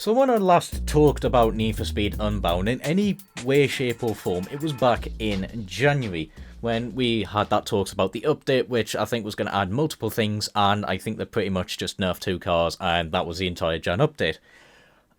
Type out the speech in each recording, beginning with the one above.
So when I last talked about Need for Speed Unbound in any way, shape or form, it was back in January when we had that talks about the update, which I think was going to add multiple things, and I think they pretty much just nerfed 2 cars, and that was the entire Jan update.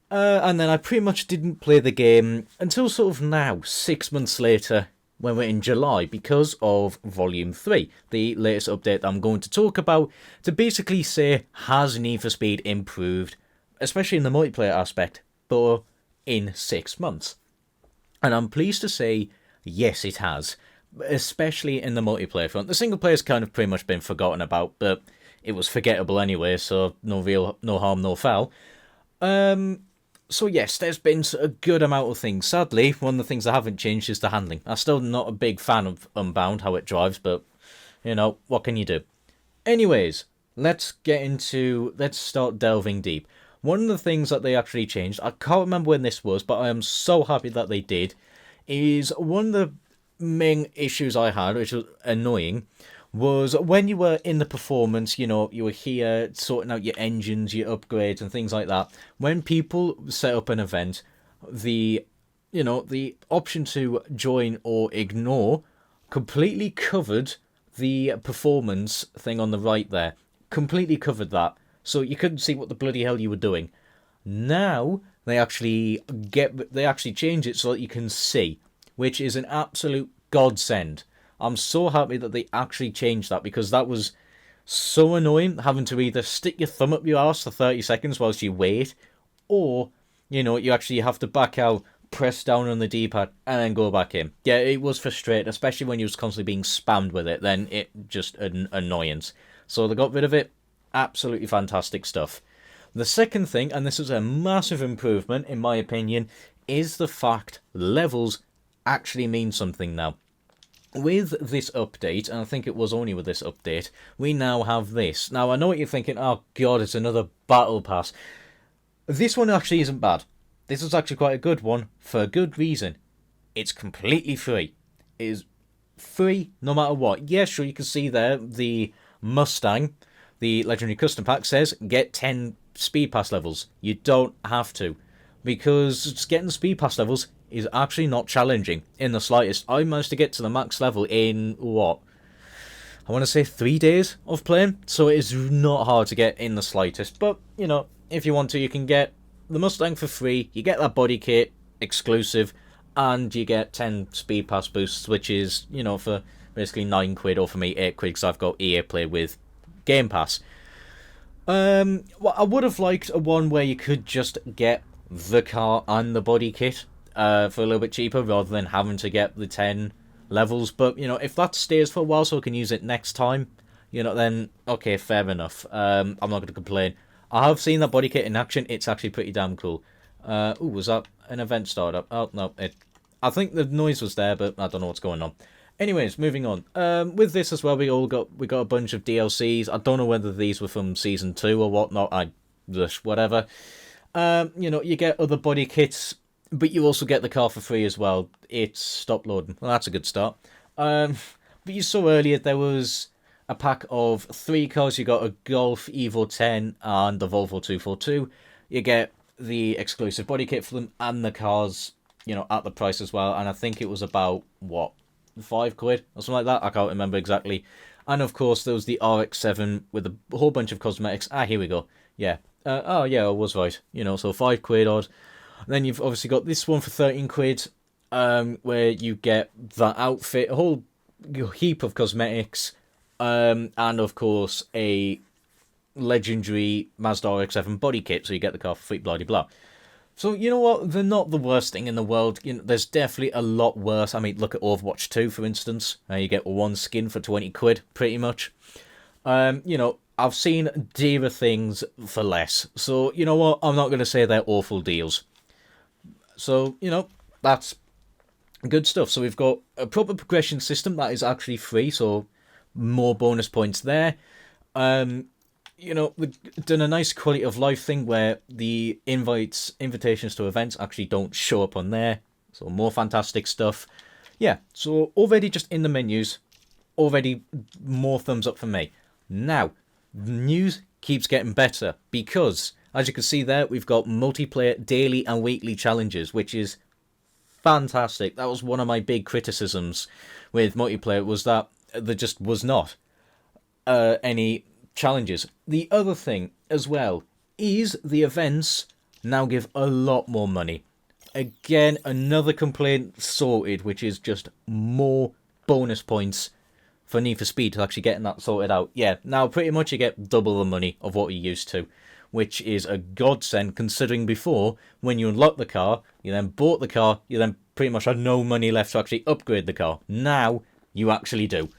And then I pretty much didn't play the game until sort of now, 6 months later, when we're in July, because of Volume 3, the latest update that I'm going to talk about, to basically say, has Need for Speed improved, especially in the multiplayer aspect, but in 6 months? And I'm pleased to say, yes, it has, especially in the multiplayer front. The single player's kind of pretty much been forgotten about, but it was forgettable anyway, so no harm, no foul. So yes, there's been a good amount of things. Sadly, one of the things that haven't changed is the handling. I'm still not a big fan of Unbound, how it drives, but, you know, what can you do? Anyways, let's start delving deep. One of the things that they actually changed, I can't remember when this was, but I am so happy that they did, is one of the main issues I had, which was annoying, was when you were in the performance, you were here sorting out your engines, your upgrades and things like that. When people set up an event, the option to join or ignore completely covered the performance thing on the right there. Completely covered that. So you couldn't see what the bloody hell you were doing. Now they actually change it so that you can see, which is an absolute godsend. I'm so happy that they actually changed that, because that was so annoying, having to either stick your thumb up your arse for 30 seconds whilst you wait, or, you actually have to back out, press down on the D-pad, and then go back in. Yeah, it was frustrating, especially when you was constantly being spammed with it. Then it just an annoyance. So they got rid of it. Absolutely fantastic stuff. The second thing, and this is a massive improvement in my opinion, is the fact levels actually mean something now. With this update, and I think it was only with this update, we now have this. Now, I know what you're thinking, oh god, it's another battle pass. This one actually isn't bad. This is actually quite a good one, for a good reason. It's completely free. It is free no matter what. Yeah, sure, you can see there, the Mustang, the Legendary Custom Pack says, get 10 Speed Pass levels. You don't have to, because getting the Speed Pass levels is actually not challenging in the slightest. I managed to get to the max level in, what? I want to say 3 days of playing, so it is not hard to get in the slightest. But, if you want to, you can get the Mustang for free, you get that body kit, exclusive, and you get 10 Speed Pass boosts, which is, for basically £9, or for me, £8, because I've got EA Play with Game Pass. Well, I would have liked a one where you could just get the car and the body kit for a little bit cheaper, rather than having to get the 10 levels. But, if that stays for a while so I can use it next time, then okay, fair enough. I'm not going to complain. I have seen that body kit in action. It's actually pretty damn cool. Was that an event startup? Oh, no. I think the noise was there, but I don't know what's going on. Anyways, moving on. With this as well, we got a bunch of DLCs. I don't know whether these were from Season 2 or whatnot. Whatever. You get other body kits, but you also get the car for free as well. It's stopped loading. Well, that's a good start. But you saw earlier there was a pack of 3 cars. You got a Golf Evo 10 and the Volvo 242. You get the exclusive body kit for them and the cars, at the price as well. And I think it was about, what, £5 or something like that? I can't remember exactly. And of course, there was the RX-7 with a whole bunch of cosmetics. Here we go. Yeah. I was right. So £5 odd. Then you've obviously got this one for £13, where you get that outfit, a whole heap of cosmetics, and of course a legendary Mazda RX-7 body kit, so you get the car for free, blah blah. So you know what? They're not the worst thing in the world. There's definitely a lot worse. I mean, look at Overwatch 2, for instance. You get one skin for £20, pretty much. I've seen dearer things for less. So you know what? I'm not going to say they're awful deals. So, that's good stuff. So we've got a proper progression system that is actually free, so more bonus points there. We've done a nice quality of life thing where the invitations to events actually don't show up on there. So more fantastic stuff. Yeah, so already just in the menus, already more thumbs up for me. Now, the news keeps getting better, because As you can see there, we've got multiplayer daily and weekly challenges, which is fantastic. That was one of my big criticisms with multiplayer, was that there just was not any challenges. The other thing as well is the events now give a lot more money. Again, another complaint sorted, which is just more bonus points for Need for Speed to actually getting that sorted out. Yeah, now pretty much you get double the money of what you used to, which is a godsend, considering before, when you unlocked the car, you then bought the car, you then pretty much had no money left to actually upgrade the car. Now, you actually do.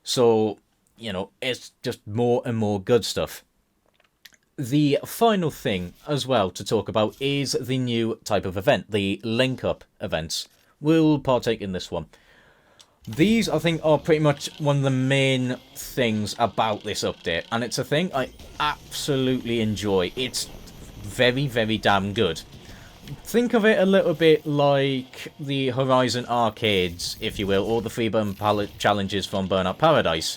So, you know, it's just more and more good stuff. The final thing as well to talk about is the new type of event, the link-up events. We'll partake in this one. These, I think, are pretty much one of the main things about this update, and it's a thing I absolutely enjoy. It's very, very damn good. Think of it a little bit like the Horizon arcades, if you will, or the Freeburn Palette challenges from Burnout Paradise.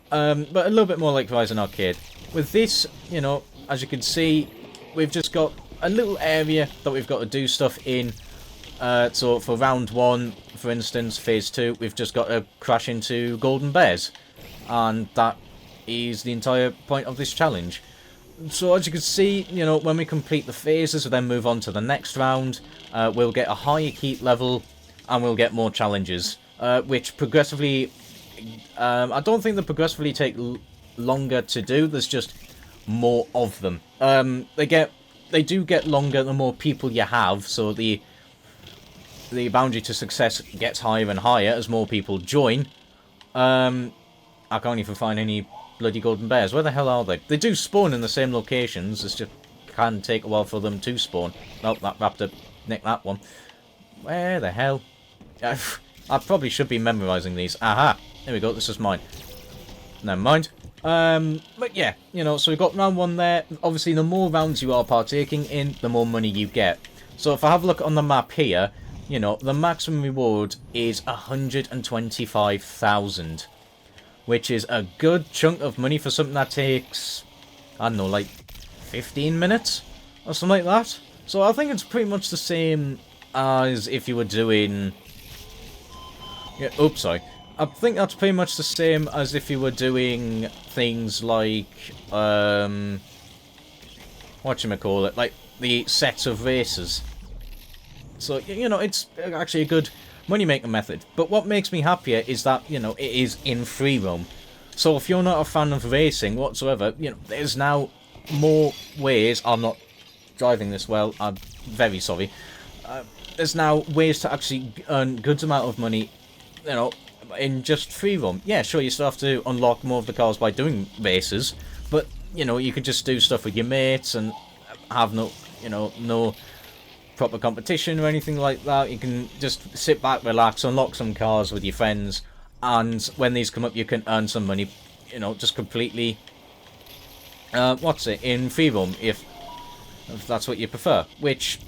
But a little bit more like Horizon Arcade. With this, you know, as you can see, we've just got a little area that we've got to do stuff in. So for round 1, for instance, phase 2, we've just got to crash into golden bears. And that is the entire point of this challenge. So as you can see, you know, when we complete the phases, we'll then move on to the next round. We'll get a higher heat level, and we'll get more challenges, which progressively... I don't think they progressively take longer to do. There's just more of them. They do get longer the more people you have, so the boundary to success gets higher and higher as more people join. I can't even find any bloody golden bears. Where the hell are they? They do spawn in the same locations. It's just can take a while for them to spawn. Oh, that raptor nicked that one. Where the hell? I probably should be memorizing these. Aha! There we go. This is mine. Never mind. But yeah, you know, so we've got round 1 there. Obviously, the more rounds you are partaking in, the more money you get. So if I have a look on the map here, you know, the maximum reward is 125,000. Which is a good chunk of money for something that takes, I don't know, like 15 minutes? Or something like that. So I think it's pretty much the same as if you were doing... Yeah, oops, sorry. I think that's pretty much the same as if you were doing things like, whatchamacallit, like the sets of races. So, you know, it's actually a good money-making method. But what makes me happier is that, you know, it is in free roam. So if you're not a fan of racing whatsoever, you know, there's now more ways. I'm not driving this well, I'm very sorry. There's now ways to actually earn good amount of money, you know, in just free roam. Yeah, sure, you still have to unlock more of the cars by doing races, but, you know, you can just do stuff with your mates and have no, you know, no proper competition or anything like that. You can just sit back, relax, unlock some cars with your friends, and when these come up, you can earn some money, you know, just completely, in free roam, if that's what you prefer, which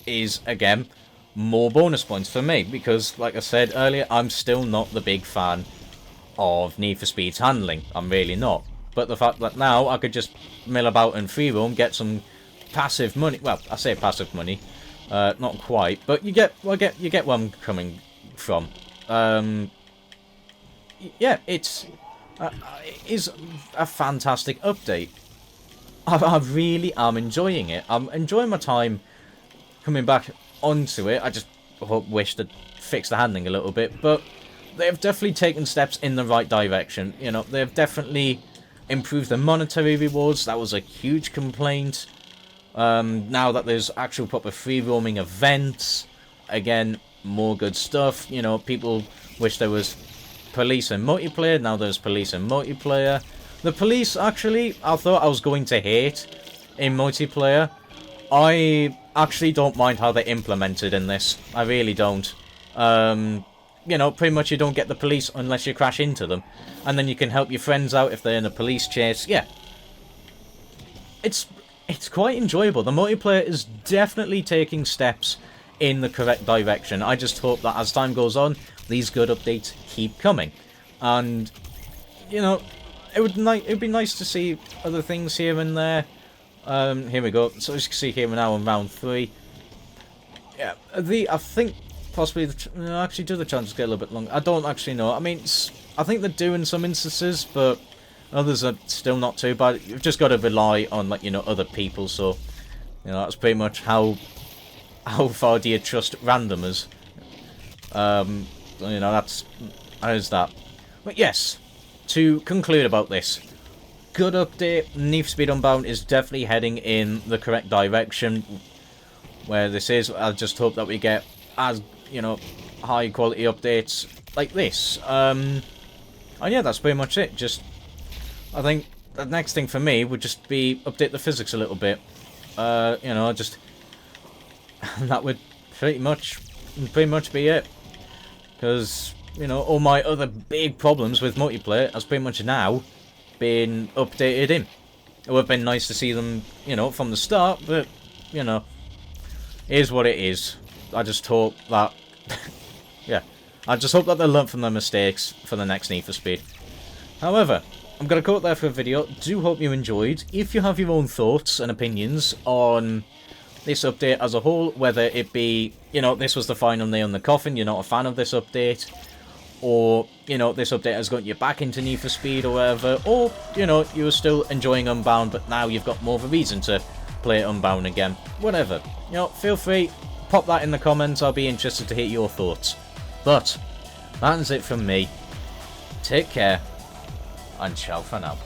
is, again, more bonus points for me, because, like I said earlier, I'm still not the big fan of Need for Speed's handling. I'm really not. But the fact that now I could just mill about in free roam, get some passive money. Well, I say passive money, not quite, but you get where I'm coming from. Yeah, it is a fantastic update. I really am enjoying it. I'm enjoying my time coming back onto it. I just wish to fix the handling a little bit, but they've definitely taken steps in the right direction. You know, they've definitely improved the monetary rewards. That was a huge complaint. Now that there's actual proper free roaming events, again, more good stuff. You know, people wish there was police and multiplayer. Now there's police and multiplayer. The police, actually, I thought I was going to hate in multiplayer. I actually don't mind how they implemented in this. I really don't. You know, pretty much you don't get the police unless you crash into them. And then you can help your friends out if they're in a police chase. Yeah. It's quite enjoyable. The multiplayer is definitely taking steps in the correct direction. I just hope that as time goes on, these good updates keep coming. And, you know, it'd be nice to see other things here and there. Here we go. So as you can see here, we're now on round 3. Yeah, I think possibly actually do the challenges get a little bit longer? I don't actually know. I mean, I think they do in some instances, but others are still not too bad. You've just got to rely on, like, you know, other people. So, you know, that's pretty much how far do you trust randomers. You know, how's that. But yes, to conclude about this, good update. Need for Speed Unbound is definitely heading in the correct direction. Where this is, I just hope that we get as, you know, high quality updates like this. And yeah, that's pretty much it. Just, I think the next thing for me would just be update the physics a little bit. You know, just that would pretty much be it. Because, you know, all my other big problems with multiplayer has pretty much now been updated in. It would have been nice to see them, you know, from the start, but, you know, it is what it is. I just hope that, yeah, I just hope that they learn from their mistakes for the next Need for Speed. However, I'm going to cut there for a video. Do hope you enjoyed. If you have your own thoughts and opinions on this update as a whole, whether it be, you know, this was the final nail in the coffin, you're not a fan of this update, or, you know, this update has got you back into Need for Speed or whatever, or, you know, you were still enjoying Unbound, but now you've got more of a reason to play Unbound again. Whatever. You know, feel free, pop that in the comments. I'll be interested to hear your thoughts. But, that's it from me. Take care, and ciao for now.